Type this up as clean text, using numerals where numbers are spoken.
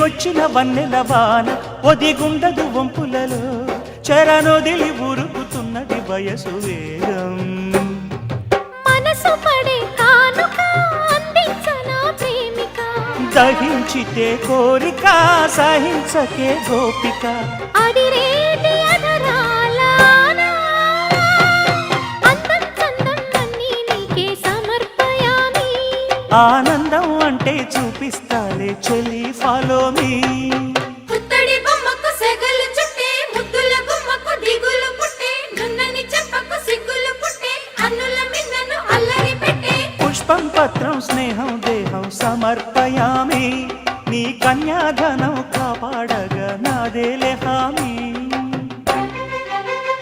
దిగొచ్చిన వన్నెల వాన ఒదిగుండదు వంపులలో చరణొదిలి ఉరుకుతున్నది వయసు వేగం మనసు పడే కానుక అందించనా ప్రేమిక దహించితే కోరిక సహించకే గోపిక అడిరేటి అధరాల అందం చందం అన్నీ నీకే సమర్పయామి ఆనందం అంటే చూపిస్తాలే చెలి ఫాలో మీ పుత్తడి బొమ్మకు సెగలు చుట్టే ముద్దుల గుమ్మకు దిగులు పుట్టే నున్నని చెప్పకు సిగ్గులు పుట్టే అన్నుల మిన్నను అల్లరి పెట్టే పుష్పం పత్రం స్నేహం దేహం సమర్పయామి నీ కన్యాధనం కాపాడగా నాదేలే హామీ